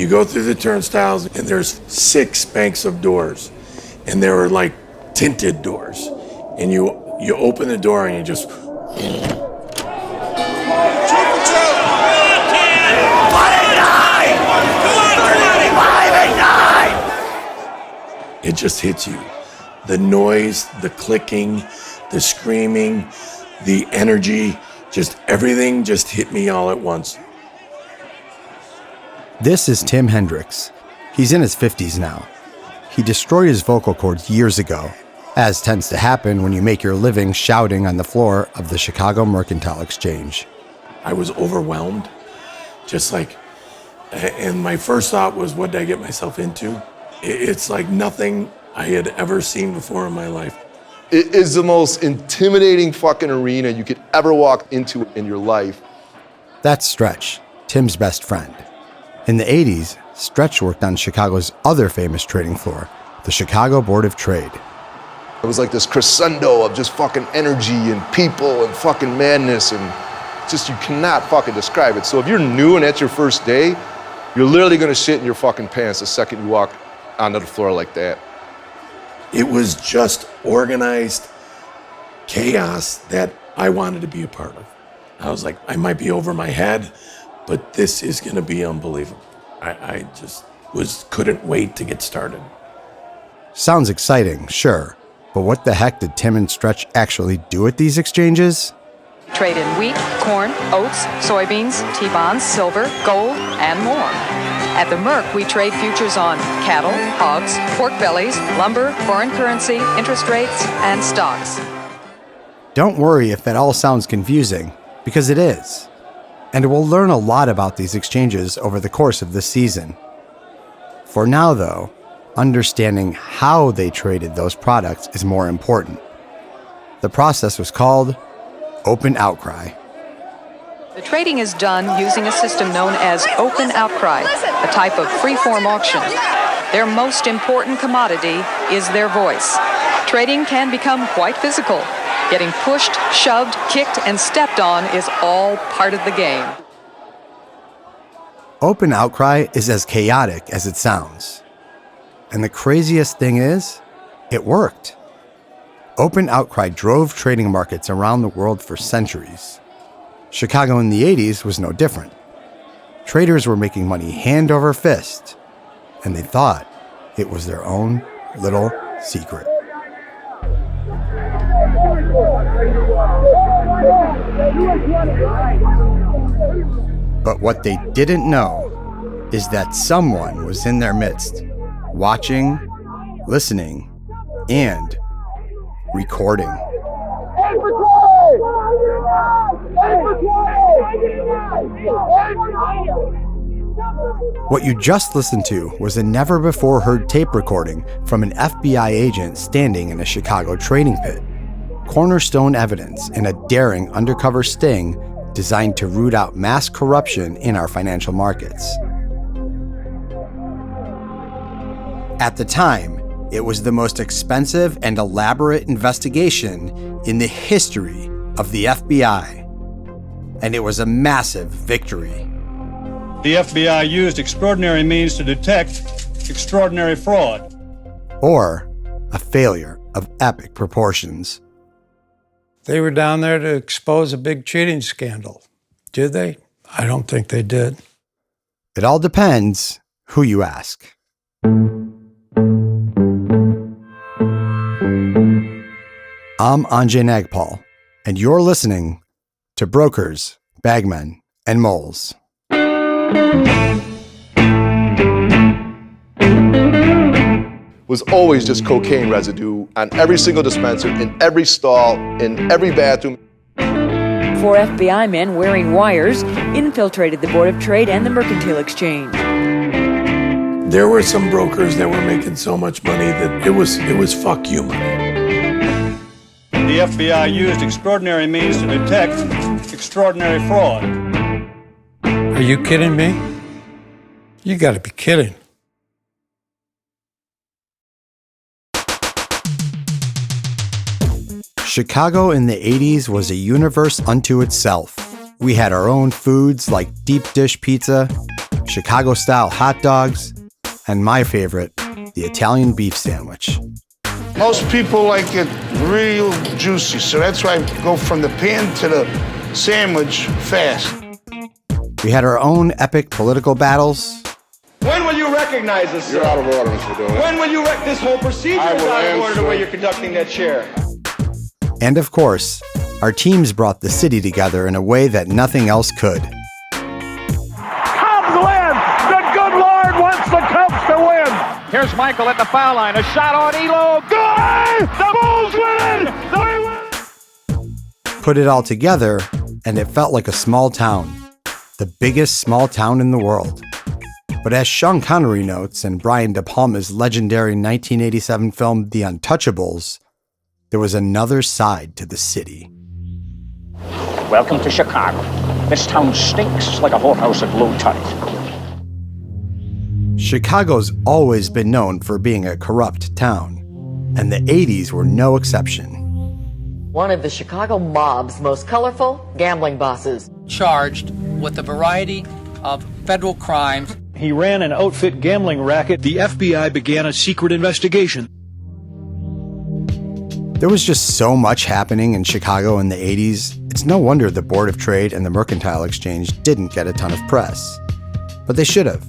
You go through the turnstiles and there's 6 banks of doors, and they were like tinted doors. And you open the door and you just... It just hits you. The noise, the clicking, the screaming, the energy, just everything just hit me all at once. This is Tim Hendricks. He's in his 50s now. He destroyed his vocal cords years ago, as tends to happen when you make your living shouting on the floor of the Chicago Mercantile Exchange. I was overwhelmed, and my first thought was, what did I get myself into? It's like nothing I had ever seen before in my life. It is the most intimidating fucking arena you could ever walk into in your life. That's Stretch, Tim's best friend. In the 80s, Stretch worked on Chicago's other famous trading floor, the Chicago Board of Trade. It was like this crescendo of just fucking energy and people and fucking madness, and just you cannot fucking describe it. So if you're new and that's your first day, you're literally gonna shit in your fucking pants the second you walk onto the floor like that. It was just organized chaos that I wanted to be a part of. I was like, I might be over my head, but this is gonna be unbelievable. I just couldn't wait to get started. Sounds exciting, sure, but what the heck did Tim and Stretch actually do at these exchanges? Trade in wheat, corn, oats, soybeans, tevons, silver, gold, and more. At the Merc, we trade futures on cattle, hogs, pork bellies, lumber, foreign currency, interest rates, and stocks. Don't worry if that all sounds confusing, because it is. And we'll learn a lot about these exchanges over the course of this season. For now, though, understanding how they traded those products is more important. The process was called Open Outcry. The trading is done using a system known as Open Outcry, a type of freeform auction. Their most important commodity is their voice. Trading can become quite physical. Getting pushed, shoved, kicked, and stepped on is all part of the game. Open Outcry is as chaotic as it sounds. And the craziest thing is, it worked. Open Outcry drove trading markets around the world for centuries. Chicago in the 80s was no different. Traders were making money hand over fist, and they thought it was their own little secret. But what they didn't know is that someone was in their midst, watching, listening, and recording. What you just listened to was a never-before-heard tape recording from an FBI agent standing in a Chicago trading pit. Cornerstone evidence in a daring undercover sting designed to root out mass corruption in our financial markets. At the time, it was the most expensive and elaborate investigation in the history of the FBI. And it was a massive victory. The FBI used extraordinary means to detect extraordinary fraud. Or a failure of epic proportions. They were down there to expose a big cheating scandal. Did they? I don't think they did. It all depends who you ask. I'm Anjay Nagpal, and you're listening to Brokers, Bagmen, and Moles. Was always just cocaine residue on every single dispenser, in every stall, in every bathroom. 4 FBI men wearing wires infiltrated the Board of Trade and the Mercantile Exchange. There were some brokers that were making so much money that it was fuck you money. The FBI used extraordinary means to detect extraordinary fraud. Are you kidding me? You gotta be kidding. Chicago in the 80s was a universe unto itself. We had our own foods like deep dish pizza, Chicago-style hot dogs, and my favorite, the Italian beef sandwich. Most people like it real juicy, so that's why I go from the pan to the sandwich fast. We had our own epic political battles. When will you recognize us, sir? You're out of order, Mr. Dillon. When will you this whole procedure is out of order the way you're conducting that chair? And of course, our teams brought the city together in a way that nothing else could. Cubs win! The good Lord wants the Cubs to win! Here's Michael at the foul line. A shot on Elo. Good! The Bulls win! They win! Put it all together, and it felt like a small town. The biggest small town in the world. But as Sean Connery notes in Brian De Palma's legendary 1987 film The Untouchables, there was another side to the city. Welcome to Chicago. This town stinks like a whorehouse at low tide. Chicago's always been known for being a corrupt town, and the 80s were no exception. One of the Chicago mob's most colorful gambling bosses. Charged with a variety of federal crimes. He ran an outfit gambling racket. The FBI began a secret investigation. There was just so much happening in Chicago in the 80s, it's no wonder the Board of Trade and the Mercantile Exchange didn't get a ton of press. But they should have,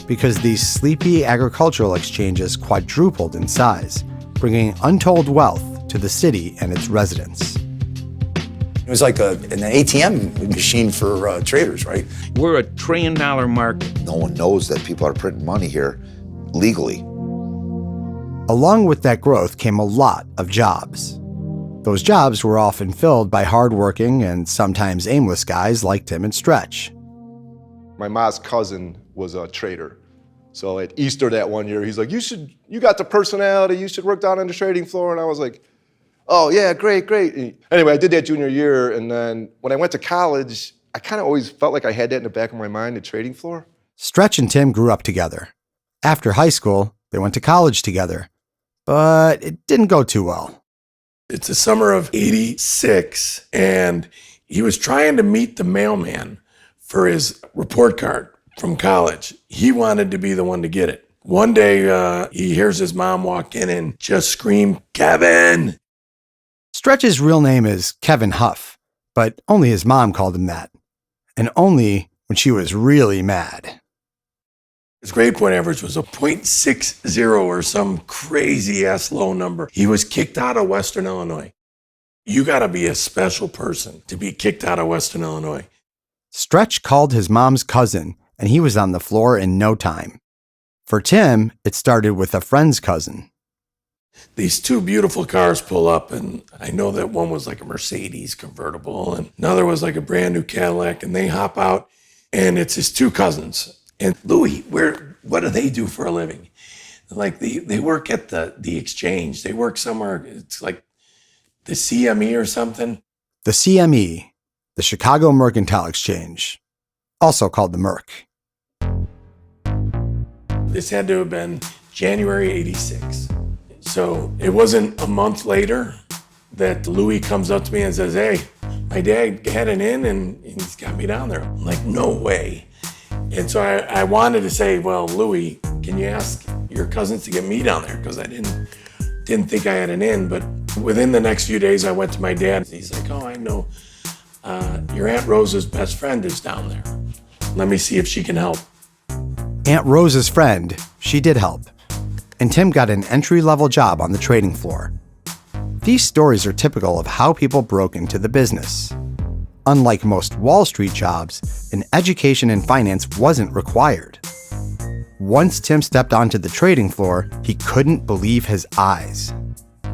because these sleepy agricultural exchanges quadrupled in size, bringing untold wealth to the city and its residents. It was like an ATM machine for traders, right? We're $1 trillion market. No one knows that people are printing money here legally. Along with that growth came a lot of jobs. Those jobs were often filled by hardworking and sometimes aimless guys like Tim and Stretch. My mom's cousin was a trader. So at Easter that one year, he's like, you got the personality, you should work down on the trading floor. And I was like, oh yeah, great. Anyway, I did that junior year, and then when I went to college, I kind of always felt like I had that in the back of my mind, the trading floor. Stretch and Tim grew up together. After high school, they went to college together. But it didn't go too well. It's the summer of '86, and he was trying to meet the mailman for his report card from college. He wanted to be the one to get it. One day, he hears his mom walk in and just scream, "Kevin!" Stretch's real name is Kevin Huff, but only his mom called him that. And only when she was really mad. His grade point average was a .60 or some crazy-ass low number. He was kicked out of Western Illinois. You gotta be a special person to be kicked out of Western Illinois. Stretch called his mom's cousin, and he was on the floor in no time. For Tim, it started with a friend's cousin. These two beautiful cars pull up, and I know that one was like a Mercedes convertible, and another was like a brand new Cadillac, and they hop out, and it's his two cousins. And Louis, what do they do for a living? Like they work at the exchange. They work somewhere, it's like the CME or something. The CME, the Chicago Mercantile Exchange, also called the Merc. This had to have been January '86. So it wasn't a month later that Louis comes up to me and says, "Hey, my dad had an in and he's got me down there." I'm like, no way. And so I wanted to say, well, Louis, can you ask your cousins to get me down there? Because I didn't think I had an in. But within the next few days, I went to my dad. He's like, oh, I know. Your Aunt Rosa's best friend is down there. Let me see if she can help. Aunt Rosa's friend, she did help. And Tim got an entry-level job on the trading floor. These stories are typical of how people broke into the business. Unlike most Wall Street jobs, an education in finance wasn't required. Once Tim stepped onto the trading floor, he couldn't believe his eyes.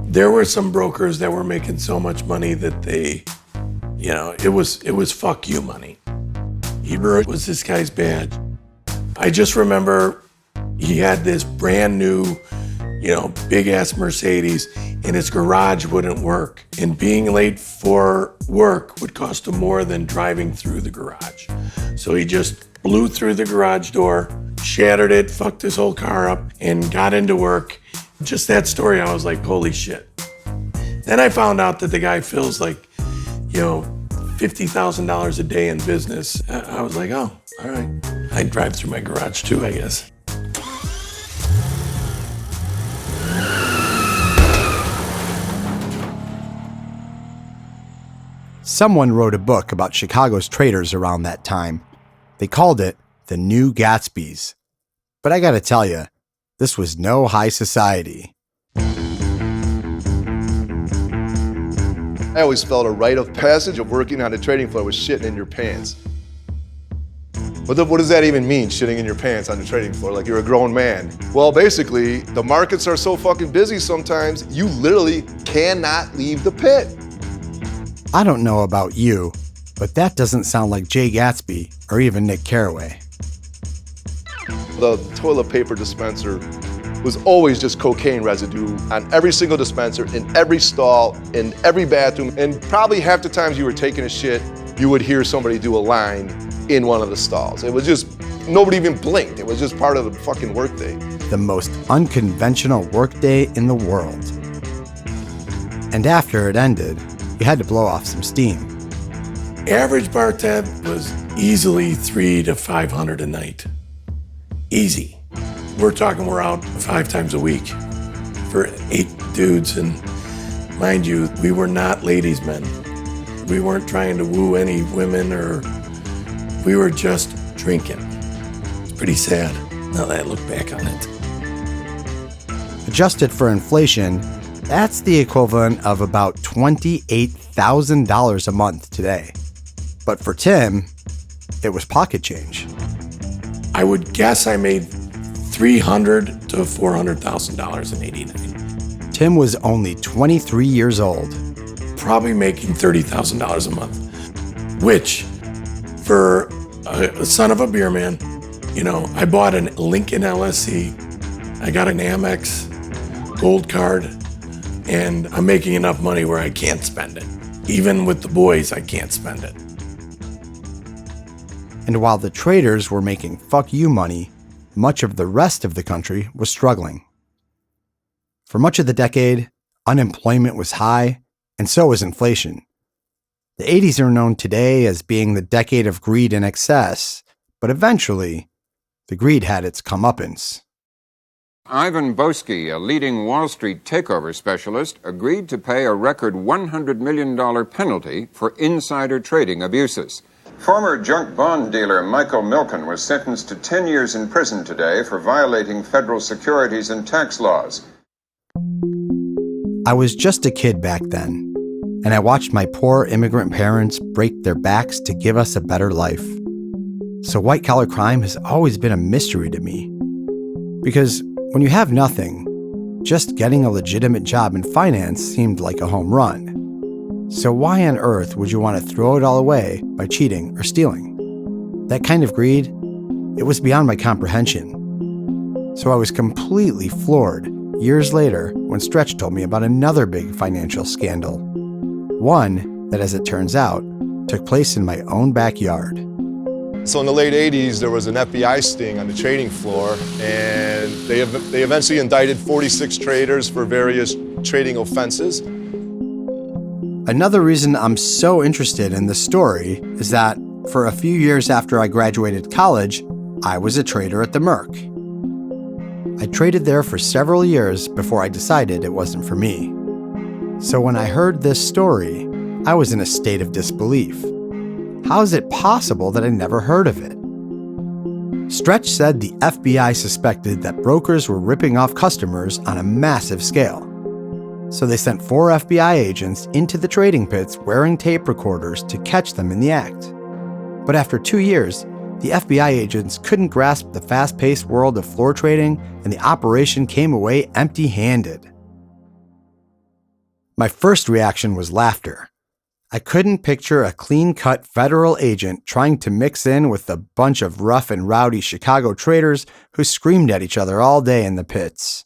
There were some brokers that were making so much money that they, it was fuck you money. Hebrew was this guy's badge. I just remember he had this brand new, big ass Mercedes, and his garage wouldn't work. And being late for work would cost him more than driving through the garage. So he just blew through the garage door, shattered it, fucked his whole car up, and got into work. Just that story, I was like, holy shit. Then I found out that the guy fills like, $50,000 a day in business. I was like, oh, all right. I'd drive through my garage too, I guess. Someone wrote a book about Chicago's traders around that time. They called it The New Gatsbys. But I gotta tell you, this was no high society. I always felt a rite of passage of working on the trading floor was shitting in your pants. What does that even mean, shitting in your pants on the trading floor, like you're a grown man? Well, basically, the markets are so fucking busy sometimes, you literally cannot leave the pit. I don't know about you, but that doesn't sound like Jay Gatsby or even Nick Carraway. The toilet paper dispenser was always just cocaine residue on every single dispenser, in every stall, in every bathroom, and probably half the times you were taking a shit, you would hear somebody do a line in one of the stalls. It was just, nobody even blinked. It was just part of the fucking workday. The most unconventional workday in the world. And after it ended, you had to blow off some steam. Average bar tab was easily $300 to $500 a night. Easy. We're talking we're out 5 times a week for 8 dudes, and mind you, we were not ladies' men. We weren't trying to woo any women, or we were just drinking. It's pretty sad now that I look back on it. Adjusted for inflation, that's the equivalent of about $28,000 a month today. But for Tim, it was pocket change. I would guess I made $300,000 to $400,000 in '89. Tim was only 23 years old. Probably making $30,000 a month, which for a son of a beer man, you know, I bought a Lincoln LSC, I got an Amex gold card, and I'm making enough money where I can't spend it. Even with the boys, I can't spend it. And while the traders were making fuck you money, much of the rest of the country was struggling. For much of the decade, unemployment was high, and so was inflation. The 80s are known today as being the decade of greed and excess, but eventually, the greed had its comeuppance. Ivan Boesky, a leading Wall Street takeover specialist, agreed to pay a record $100 million penalty for insider trading abuses. Former junk bond dealer Michael Milken was sentenced to 10 years in prison today for violating federal securities and tax laws. I was just a kid back then, and I watched my poor immigrant parents break their backs to give us a better life. So white-collar crime has always been a mystery to me. Because when you have nothing, just getting a legitimate job in finance seemed like a home run. So why on earth would you want to throw it all away by cheating or stealing? That kind of greed, it was beyond my comprehension. So I was completely floored years later when Stretch told me about another big financial scandal. One that, as it turns out, took place in my own backyard. So in the late 80s, there was an FBI sting on the trading floor, and they eventually indicted 46 traders for various trading offenses. Another reason I'm so interested in this story is that for a few years after I graduated college, I was a trader at the Merc. I traded there for several years before I decided it wasn't for me. So when I heard this story, I was in a state of disbelief. How is it possible that I never heard of it? Stretch said the FBI suspected that brokers were ripping off customers on a massive scale. So they sent 4 FBI agents into the trading pits wearing tape recorders to catch them in the act. But after 2 years, the FBI agents couldn't grasp the fast-paced world of floor trading, and the operation came away empty-handed. My first reaction was laughter. I couldn't picture a clean-cut federal agent trying to mix in with a bunch of rough and rowdy Chicago traders who screamed at each other all day in the pits.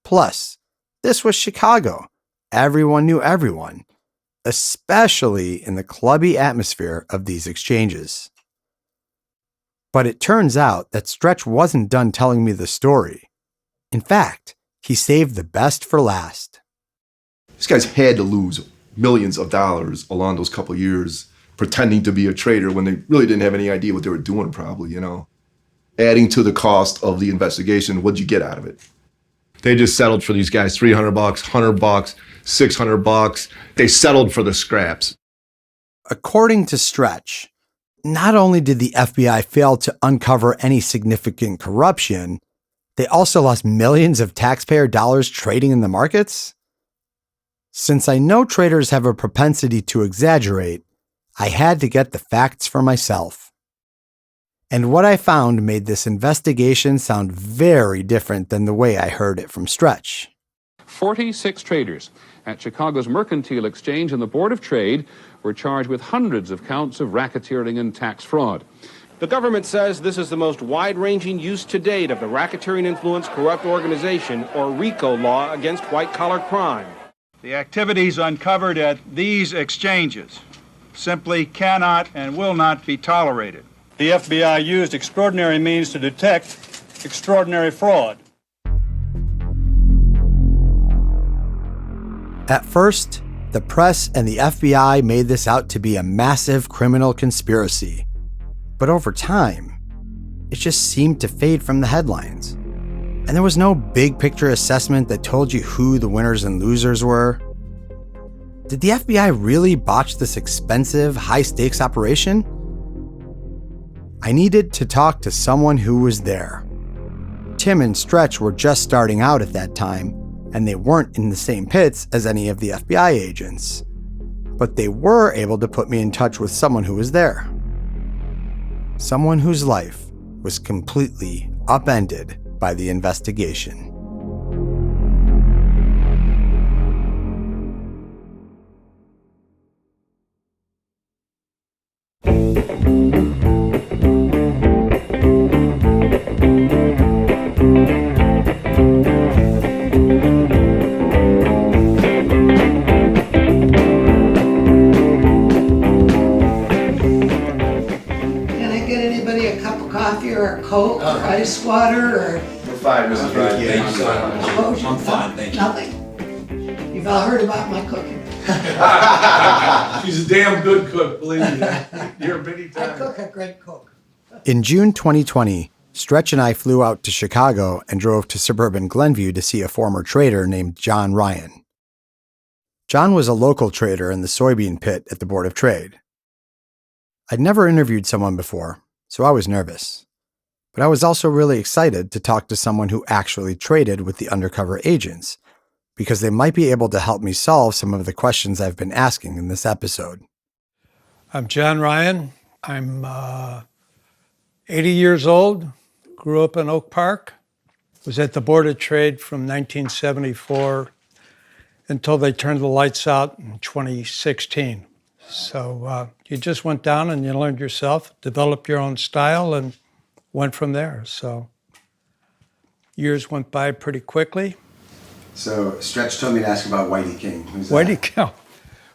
Plus, this was Chicago. Everyone knew everyone, especially in the clubby atmosphere of these exchanges. But it turns out that Stretch wasn't done telling me the story. In fact, he saved the best for last. These guys had to lose millions of dollars along those couple of years pretending to be a trader when they really didn't have any idea what they were doing probably, Adding to the cost of the investigation, what'd you get out of it? They just settled for these guys $300, $100, $600. They settled for the scraps. According to Stretch, not only did the FBI fail to uncover any significant corruption, they also lost millions of taxpayer dollars trading in the markets. Since I know traders have a propensity to exaggerate, I had to get the facts for myself. And what I found made this investigation sound very different than the way I heard it from Stretch. 46 traders at Chicago's Mercantile Exchange and the Board of Trade were charged with hundreds of counts of racketeering and tax fraud. The government says this is the most wide-ranging use to date of the Racketeering Influence Corrupt Organization, or RICO, law against white-collar crime. The activities uncovered at these exchanges simply cannot and will not be tolerated. The FBI used extraordinary means to detect extraordinary fraud. At first, the press and the FBI made this out to be a massive criminal conspiracy. But over time, it just seemed to fade from the headlines. And there was no big picture assessment that told you who the winners and losers were. Did the FBI really botch this expensive, high-stakes operation? I needed to talk to someone who was there. Tim and Stretch were just starting out at that time, and they weren't in the same pits as any of the FBI agents. But they were able to put me in touch with someone who was there. Someone whose life was completely upended by the investigation. Coke or ice water or... We're fine, Mrs. Ryan. Thank you. I'm fine, thank you. Nothing? You've all heard about my cooking. She's a damn good cook, believe me. You're a big time. I cook a great cook. In June 2020, Stretch and I flew out to Chicago and drove to suburban Glenview to see a former trader named John Ryan. John was a local trader in the soybean pit at the Board of Trade. I'd never interviewed someone before, so I was nervous. But I was also really excited to talk to someone who actually traded with the undercover agents, because they might be able to help me solve some of the questions I've been asking in this episode. I'm John Ryan. I'm 80 years old, grew up in Oak Park, was at the Board of Trade from 1974 until they turned the lights out in 2016. So you just went down and you learned yourself, developed your own style, and went from there. So years went by pretty quickly. So Stretch told me to ask about Whitey King. Who's that? Whitey King.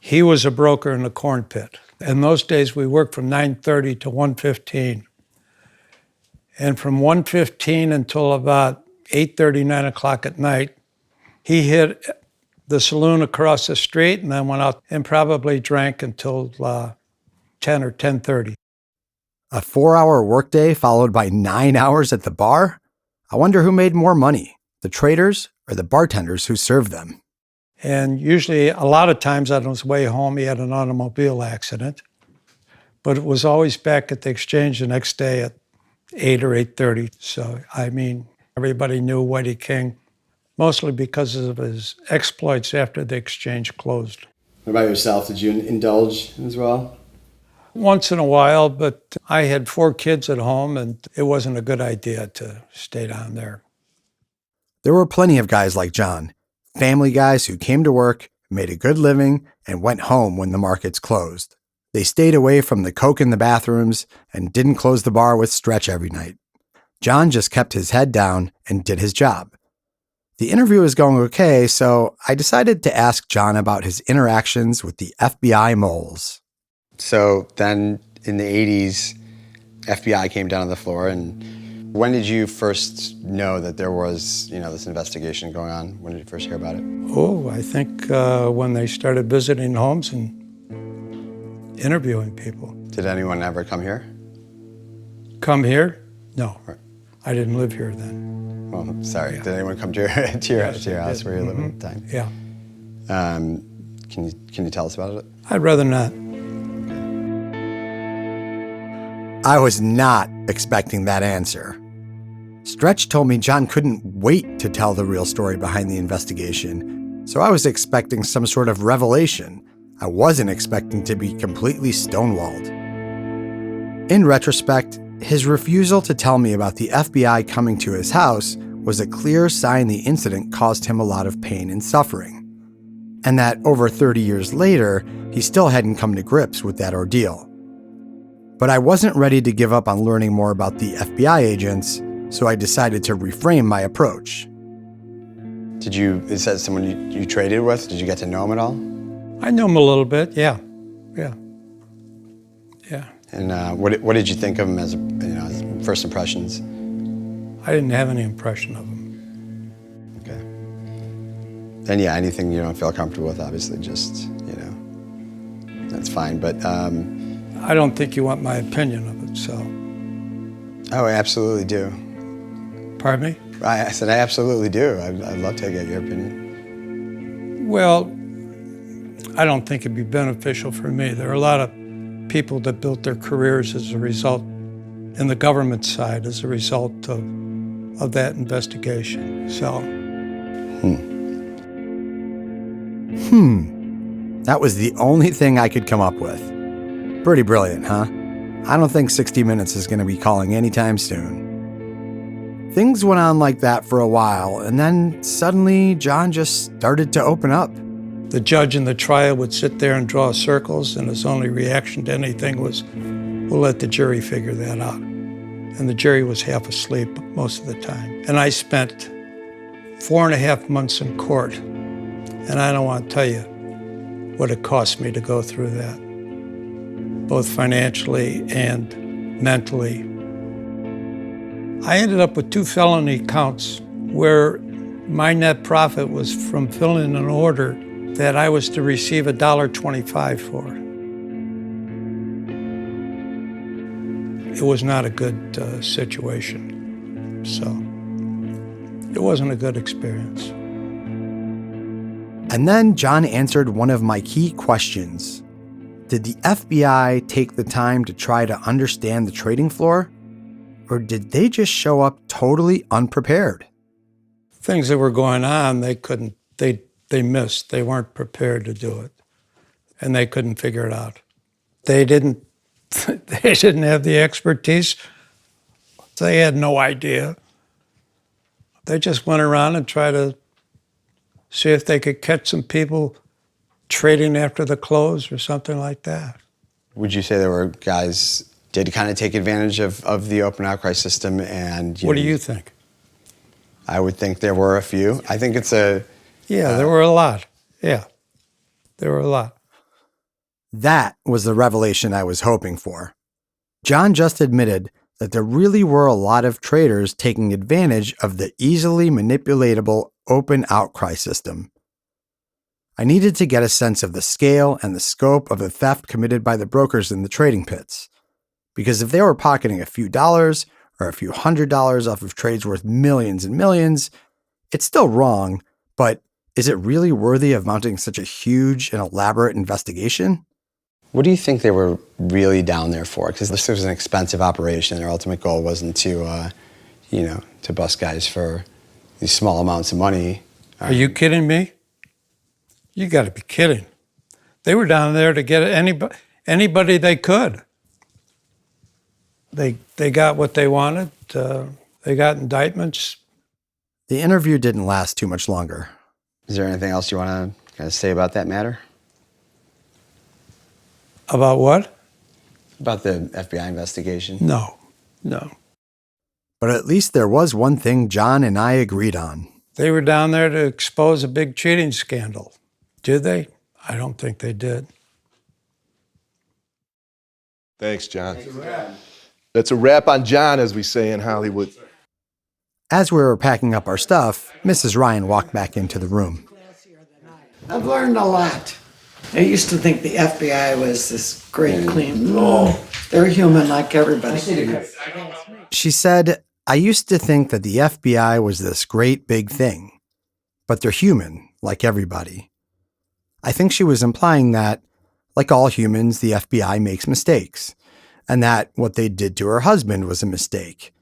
He was a broker in the corn pit. In those days, we worked from 9:30 to 1:15. And from 1:15 until about 8:30, 9 o'clock at night, he hit the saloon across the street and then went out and probably drank until 10 or 10:30. A 4-hour workday followed by 9 hours at the bar? I wonder who made more money, the traders or the bartenders who served them. And usually, a lot of times on his way home, he had an automobile accident. But it was always back at the exchange the next day at 8 or 8:30. So, I mean, everybody knew Whitey King, mostly because of his exploits after the exchange closed. What about yourself? Did you indulge as well? Once in a while, but I had 4 kids at home, and it wasn't a good idea to stay down there. There were plenty of guys like John, family guys who came to work, made a good living, and went home when the markets closed. They stayed away from the coke in the bathrooms and didn't close the bar with Stretch every night. John just kept his head down and did his job. The interview was going okay, so I decided to ask John about his interactions with the FBI moles. So then in the 80s, FBI came down on the floor. And when did you first know that there was, this investigation going on? When did you first hear about it? Oh, I think when they started visiting homes and interviewing people. Did anyone ever come here? Come here? No. Right. I didn't live here then. Well, sorry. Yeah. Did anyone come to your house where you lived at the time? Yeah. Can you tell us about it? I'd rather not. I was not expecting that answer. Stretch told me John couldn't wait to tell the real story behind the investigation, so I was expecting some sort of revelation. I wasn't expecting to be completely stonewalled. In retrospect, his refusal to tell me about the FBI coming to his house was a clear sign the incident caused him a lot of pain and suffering, and that over 30 years later, he still hadn't come to grips with that ordeal. But I wasn't ready to give up on learning more about the FBI agents, so I decided to reframe my approach. Is that someone you traded with? Did you get to know him at all? I knew him a little bit, yeah. And what did you think of him as as first impressions? I didn't have any impression of him. Okay. And anything you don't feel comfortable with, obviously, just, that's fine. But I don't think you want my opinion of it, so. Oh, I absolutely do. Pardon me? I said I absolutely do. I'd love to get your opinion. Well, I don't think it'd be beneficial for me. There are a lot of people that built their careers as a result, in the government side, as a result of that investigation. So. That was the only thing I could come up with. Pretty brilliant, huh? I don't think 60 Minutes is going to be calling anytime soon. Things went on like that for a while, and then suddenly John just started to open up. The judge in the trial would sit there and draw circles, and his only reaction to anything was, we'll let the jury figure that out. And the jury was half asleep most of the time. And I spent 4.5 months in court, and I don't want to tell you what it cost me to go through that, both financially and mentally. I ended up with 2 felony counts where my net profit was from filling an order that I was to receive $1.25 for. It was not a good situation, so it wasn't a good experience. And then John answered one of my key questions. Did the FBI take the time to try to understand the trading floor? Or did they just show up totally unprepared? Things that were going on, they missed. They weren't prepared to do it. And they couldn't figure it out. They didn't have the expertise. They had no idea. They just went around and tried to see if they could catch some people trading after the close or something like that. Would you say there were guys did kind of take advantage of the open outcry system? And what do you think? I would think there were a few. I think it's a... Yeah, there were a lot. Yeah, there were a lot. That was the revelation I was hoping for. John just admitted that there really were a lot of traders taking advantage of the easily manipulatable open outcry system. I needed to get a sense of the scale and the scope of the theft committed by the brokers in the trading pits. Because if they were pocketing a few dollars or a few $100s off of trades worth millions and millions, it's still wrong, but is it really worthy of mounting such a huge and elaborate investigation? What do you think they were really down there for? Because this was an expensive operation. Their ultimate goal wasn't to, to bust guys for these small amounts of money. Are you kidding me? You got to be kidding. They were down there to get anybody they could. They got what they wanted. They got indictments. The interview didn't last too much longer. Is there anything else you want to kind of say about that matter? About what? About the FBI investigation? No. But at least there was one thing John and I agreed on. They were down there to expose a big cheating scandal. Did they? I don't think they did. Thanks, John. That's a wrap on John, as we say in Hollywood. As we were packing up our stuff, Mrs. Ryan walked back into the room. I've learned a lot. I used to think the FBI was this great, clean, they're human like everybody. She said, I used to think that the FBI was this great big thing, but they're human like everybody. I think she was implying that, like all humans, the FBI makes mistakes, and that what they did to her husband was a mistake,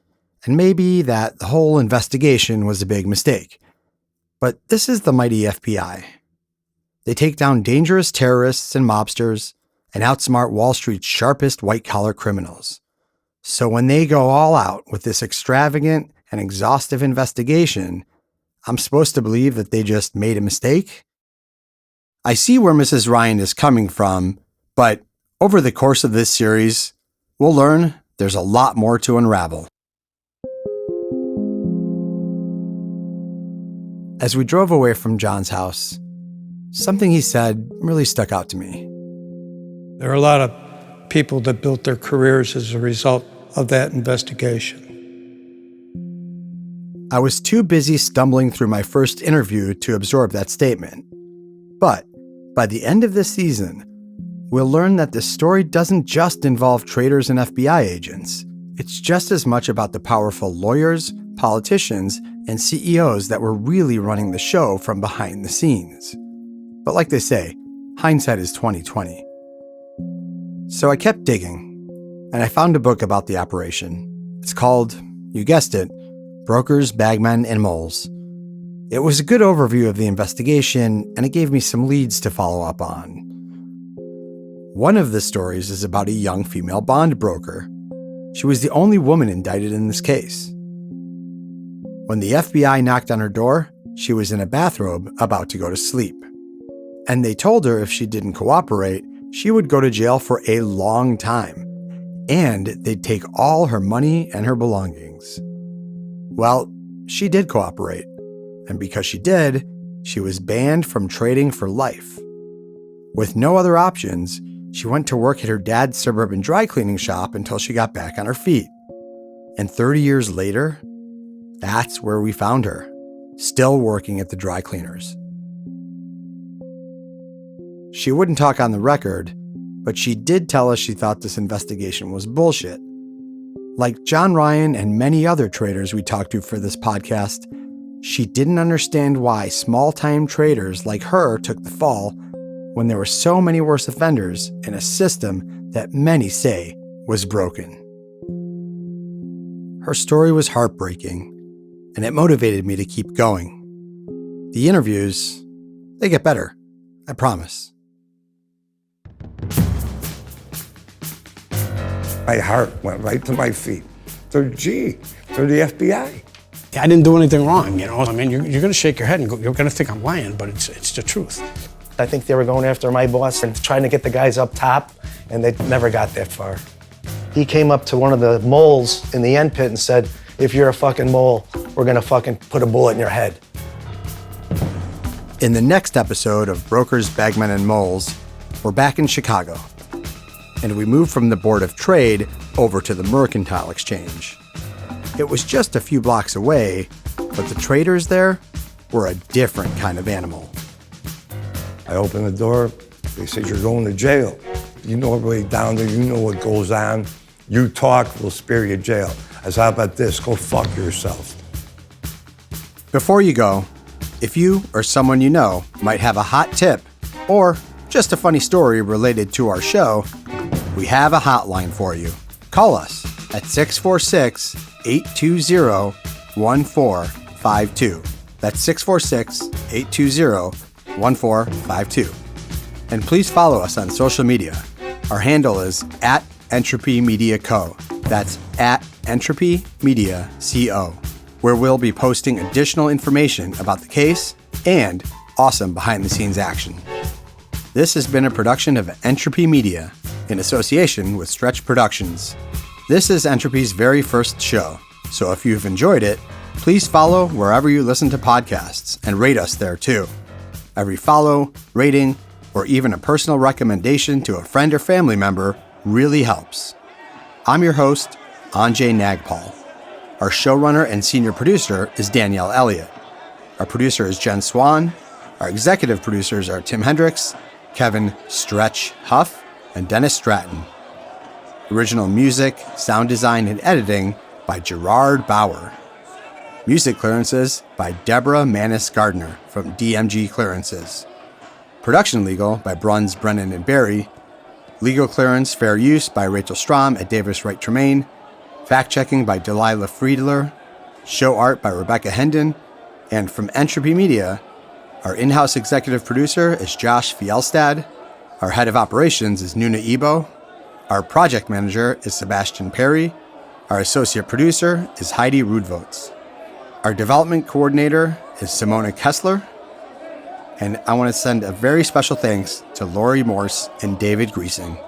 and maybe that the whole investigation was a big mistake. But this is the mighty FBI. They take down dangerous terrorists and mobsters and outsmart Wall Street's sharpest white-collar criminals. So when they go all out with this extravagant and exhaustive investigation, I'm supposed to believe that they just made a mistake? I see where Mrs. Ryan is coming from, but over the course of this series, we'll learn there's a lot more to unravel. As we drove away from John's house, something he said really stuck out to me. There are a lot of people that built their careers as a result of that investigation. I was too busy stumbling through my first interview to absorb that statement. But by the end of this season, we'll learn that this story doesn't just involve traders and FBI agents. It's just as much about the powerful lawyers, politicians, and CEOs that were really running the show from behind the scenes. But like they say, hindsight is 20/20. So I kept digging, and I found a book about the operation. It's called, you guessed it, Brokers, Bagmen, and Moles. It was a good overview of the investigation, and it gave me some leads to follow up on. One of the stories is about a young female bond broker. She was the only woman indicted in this case. When the FBI knocked on her door, she was in a bathrobe about to go to sleep. And they told her if she didn't cooperate, she would go to jail for a long time, and they'd take all her money and her belongings. Well, she did cooperate, and because she did, she was banned from trading for life. With no other options, she went to work at her dad's suburban dry cleaning shop until she got back on her feet. And 30 years later, that's where we found her, still working at the dry cleaners. She wouldn't talk on the record, but she did tell us she thought this investigation was bullshit. Like John Ryan and many other traders we talked to for this podcast, she didn't understand why small-time traders like her took the fall when there were so many worse offenders in a system that many say was broken. Her story was heartbreaking, and it motivated me to keep going. The interviews, they get better, I promise. My heart went right to my feet. They're the FBI. I didn't do anything wrong, you know. I mean, you're going to shake your head and you're going to think I'm lying, but it's the truth. I think they were going after my boss and trying to get the guys up top, and they never got that far. He came up to one of the moles in the end pit and said, if you're a fucking mole, we're going to fucking put a bullet in your head. In the next episode of Brokers, Bagmen, and Moles, we're back in Chicago. And we moved from the Board of Trade over to the Mercantile Exchange. It was just a few blocks away, but the traders there were a different kind of animal. I opened the door. They said, you're going to jail. You know everybody down there. You know what goes on. You talk, we'll spare you jail. I said, how about this? Go fuck yourself. Before you go, if you or someone you know might have a hot tip or just a funny story related to our show, we have a hotline for you. Call us at 646-820-1452. That's 646-820-1452. And please follow us on social media. Our handle is @Entropy Media Co. That's @Entropy Media Co, where we'll be posting additional information about the case and awesome behind-the-scenes action. This has been a production of Entropy Media in association with Stretch Productions. This is Entropy's very first show, so if you've enjoyed it, please follow wherever you listen to podcasts and rate us there too. Every follow, rating, or even a personal recommendation to a friend or family member really helps. I'm your host, Anjay Nagpal. Our showrunner and senior producer is Danielle Elliott. Our producer is Jen Swan. Our executive producers are Tim Hendricks, Kevin Stretch Huff, and Dennis Stratton. Original music, sound design, and editing by Gerard Bauer. Music clearances by Deborah Manis Gardner from DMG Clearances. Production legal by Bruns, Brennan, and Barry. Legal clearance fair use by Rachel Strom at Davis Wright Tremaine. Fact checking by Delilah Friedler. Show art by Rebecca Hendon. And from Entropy Media, our in-house executive producer is Josh Fielstad. Our head of operations is Nuna Ebo. Our project manager is Sebastian Perry. Our associate producer is Heidi Rudvoets. Our development coordinator is Simona Kessler. And I want to send a very special thanks to Lori Morse and David Griesing.